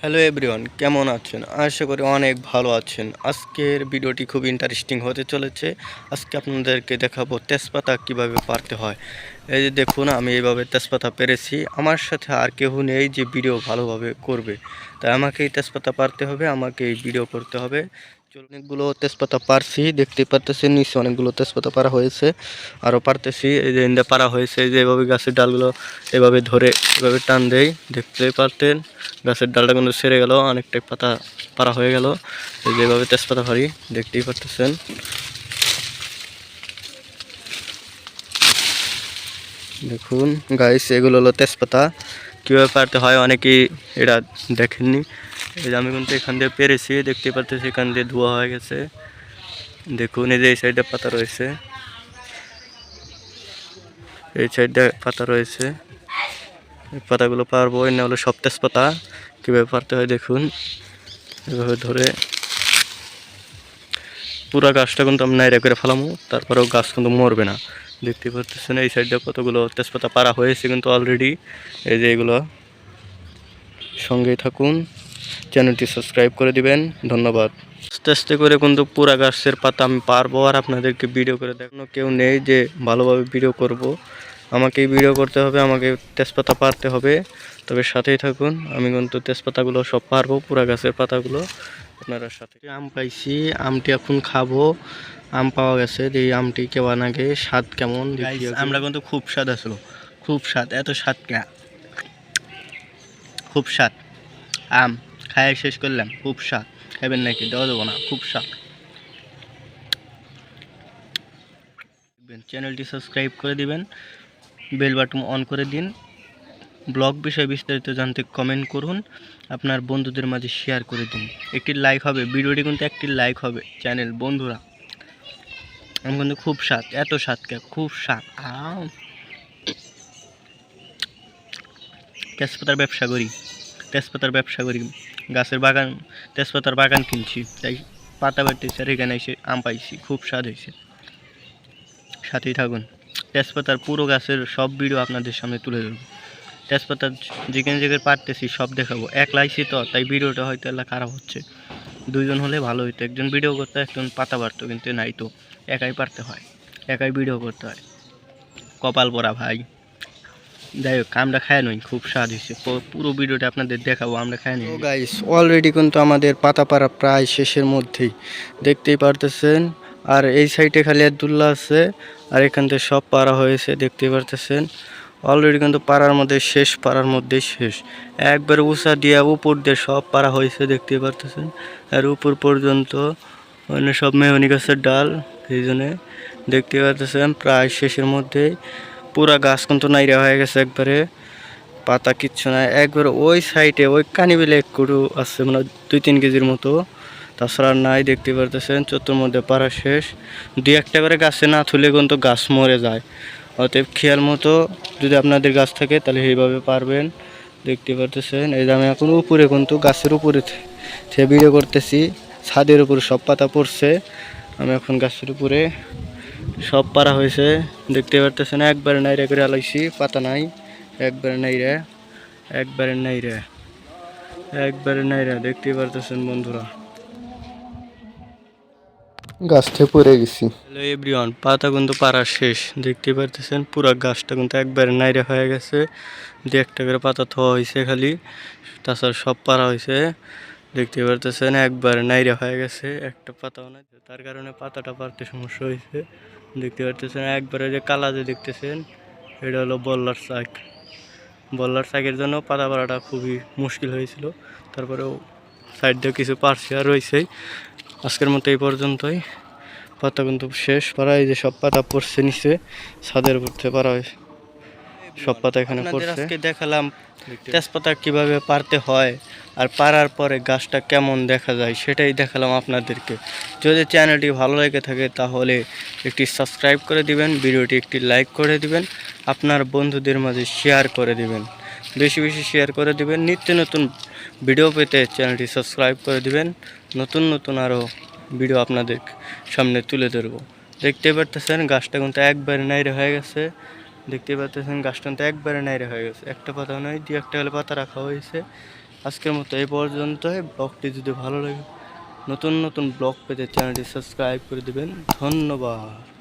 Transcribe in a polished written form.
Hello everyone, কেমন আছেন? আশা করি অনেক ভালো আছেন। আজকের ভিডিওটি খুব ইন্টারেস্টিং হতে চলেছে। আজকে আপনাদেরকে দেখাবো তেজপাতা কিভাবে পারতে হয়। এই যে দেখুন, আমি এইভাবে তেজপাতা পেরেছি। আমার সাথে আর কেউ নেই যে ভিডিও ভালোভাবে করবে, তাই আমাকেই তেজপাতা পারতে হবে, আমাকেই ভিডিও করতে হবে। অনেকগুলো তেজপাতা পারছি, দেখতেই পারতেছেন নিচে অনেকগুলো তেজপাতা পারা হয়েছে। আরও পারতেছি, এই যে ইন্দা পারা হয়েছে, এই যে এভাবে গাছের ডালগুলো এভাবে ধরে এভাবে টান দেয়, দেখতেই পারতেন গাছের ডালটা কিন্তু ছেড়ে গেল, অনেকটাই পাতা পারা হয়ে গেল। এই যেভাবে তেজপাতা পারি দেখতেই পারতেছেন। দেখুন গাইস, এগুলো হলো তেজপাতা। কীভাবে পারতে হয় অনেকেই এটা দেখেননি। এই যে আমি কিন্তু এখান দিয়ে পেরেছি, দেখতে পারতেছি এখান দিয়ে ধোয়া হয়ে গেছে। দেখুন এই যে এই সাইডে পাতা রয়েছে, এই সাইডে পাতা রয়েছে। এই পাতাগুলো পারবো, এনে হলো সব তেজপাতা। কীভাবে পারতে হয় দেখুন, এভাবে ধরে পুরা গাছটা কিন্তু আমি নাইড়া করে ফেলামো, তারপরেও গাছ কিন্তু মরবে না। দেখতে পাচ্ছেন এই সাইডে কতগুলো তেজপাতা পারা হয়েছে কিন্তু অলরেডি। এই যে এগুলো, সঙ্গেই থাকুন, চ্যানেলটি সাবস্ক্রাইব করে দিবেন। ধন্যবাদ। আস্তে আস্তে করে কিন্তু পুরা গাছের পাতা আমি পারবো, আর আপনাদেরকে ভিডিও করে দেখানো কেউ নেই যে ভালোভাবে ভিডিও করব। আমাকেই ভিডিও করতে হবে, আমাকে তেজপাতা পারতে হবে। তবে সাথেই থাকুন, আমি কিন্তু তেজপাতাগুলো সব পারবো, পুরা গাছের পাতাগুলো। আপনারা সাথে আম পাইছি, আমটি এখন খাবো। আম পাওয়া গেছে, এই আমটি কেমন আগে স্বাদ কেমন। আমরা কিন্তু খুব স্বাদ আসলো, খুব স্বাদ, এত স্বাদ কে, খুব স্বাদ। আম খাই শেষ করলাম, খুব স্বাদ। খাবেন নাকি? দেওয়া দেবো না, খুব স্বাদ। চ্যানেলটি সাবস্ক্রাইব করে দিবেন, বেল বাটন অন করে দিন। ব্লগ বিষয়ে বিস্তারিত জানতে কমেন্ট করুন, আপনার বন্ধুদের মাঝে শেয়ার করে দিন। একটি লাইক হবে, ভিডিওটি কিন্তু একটি লাইক হবে। চ্যানেল বন্ধুরা, আমি কিন্তু খুব স্বাদ, এত স্বাদ কে, খুব স্বাদ। তেজপাতার ব্যবসা করি, তেজপাতার ব্যবসা করি, গাছের বাগান, তেজপাতার বাগান কিনছি, তাই পাতা বাড়তেছি, আর এখানে এসে আম পাইছি, খুব স্বাদ হয়েছে। সাথেই থাকুন, তেজপাতার পুরো গাছের সব ভিডিও আপনাদের সামনে তুলে ধরবো। তেজপাতা যেখানে যেখানে পারতেছি সব দেখাবো। একলা আইছি তো, তাই ভিডিওটা হয়তো এলা খারাপ হচ্ছে। দুইজন হলে ভালো হইতো, একজন ভিডিও করতে, একজন পাতা পারতো, কিন্তু নাই তো, একাই পারতে হয়, একাই ভিডিও করতে হয়। কপাল পরা ভাই। যাই হোক, আমরা খাই নই, খুব স্বাদ হয়েছে। পুরো ভিডিওটা আপনাদের দেখাবো, আমরা খাই নই। গাইস, অলরেডি কিন্তু আমাদের পাতা পাড়া প্রায় শেষের মধ্যেই, দেখতেই পারতেছেন। আর এই সাইডে খালি আব্দুল্লাহ আছে, আর এখান থেকে সব পাড়া হয়েছে, দেখতেই পারতেছেন। অলরেডি কিন্তু পাড়ার মধ্যে শেষ, পাড়ার মধ্যেই শেষ। একবার উষা দিয়া উপর দিয়ে সব পাড়া হয়েছে, দেখতেই পারতেছেন। আর উপর পর্যন্ত মানে সব মেহগনি গাছের ডাল, এই জন্যে দেখতে পারতেছেন প্রায় শেষের মধ্যেই। পুরা গাছ কিন্তু নাইরা হয়ে গেছে একবারে, পাতা কিচ্ছু নাই। একবার ওই সাইডে ওই কানিবিলে একটু আছে, মানে 2-3 কেজির মতো, তাছাড়া নাই। দেখতে পারতেছেন চতুর মধ্যে পাড়া শেষ। 2-1টা করে গাছে না তুলে কিন্তু গাছ মরে যায়। অতএব খেয়াল মতো যদি আপনাদের গাছ থাকে তাহলে এইভাবে পারবেন। দেখতে পারতেছেন এই যে আমি এখন উপরে কিন্তু গাছের উপরে ভিডিও করতেছি, ছাদের উপরে সব পাতা পড়ছে। আমি এখন গাছের উপরে, সব পারা হয়েছে, দেখতে পারতেছেন। একবারে নাইরা করে আলাইছি, পাতা নাই, একবারে নাইরা, একবারে নাইরা, একবারে নাইরা, দেখতে পারতেছেন বন্ধুরা। গাছ থেকে পড়ে গেছি। হ্যালো এভরিওয়ান, পাতা কিন্তু পারা শেষ, দেখতে পারতেছেন পুরো গাছটা কিন্তু একবারে নাইরা হয়ে গেছে। 2-1টা করে পাতা থোয়া হয়েছে খালি, তাছাড়া সব পারা হয়েছে। দেখতে পারতেছেন একবারে নাইরা হয়ে গেছে, একটা পাতাও নাই, তার কারণে পাতাটা পারতে সমস্যা হয়েছে। দেখতে পারতেছেন একবারে যে কালা যে দেখতেছেন, এটা হলো বল্লার শাক। বল্লার শাকের জন্য পাতা পাড়াটা খুবই মুশকিল হয়েছিল, তারপরেও সাইড দিয়ে কিছু পারছি আর রয়েছেই। আজকের মতো এই পর্যন্তই। পাতা কিন্তু শেষ পাড়া, এই যে সব পাতা পড়ছে নিচে, ছাদের উপর থেকে পাড়া হয়েছে, সব পাতা এখানে পড়ছে। আজকে দেখালাম তেজপাতা কিভাবে পারতে হয়, আর পারার পরে গাছটা কেমন দেখা যায় সেটাই দেখালাম আপনাদেরকে। যদি চ্যানেলটি ভালো লেগে থাকে তাহলে একটি সাবস্ক্রাইব করে দিবেন, ভিডিওটি একটি লাইক করে দিবেন, আপনার বন্ধুদের মাঝে শেয়ার করে দিবেন, বেশি বেশি শেয়ার করে দিবেন। নিত্য নতুন ভিডিও পেতে চ্যানেলটি সাবস্ক্রাইব করে দিবেন। নতুন নতুন আরও ভিডিও আপনাদের সামনে তুলে ধরবো। দেখতে পারতেছেন গাছটা কিন্তু একবারে নাইরে হয়ে গেছে, দেখতে পাচ্ছেন গাছটা তো একবারে নাইরে হয়ে গেছে, একটা পাতাও নাই, 2-1টা হলে পাতা রাখা হয়েছে। আজকের মতো এই পর্যন্তই। ব্লগটি যদি ভালো লাগে, নতুন নতুন ব্লগ পেতে চ্যানেলটি সাবস্ক্রাইব করে দেবেন। ধন্যবাদ।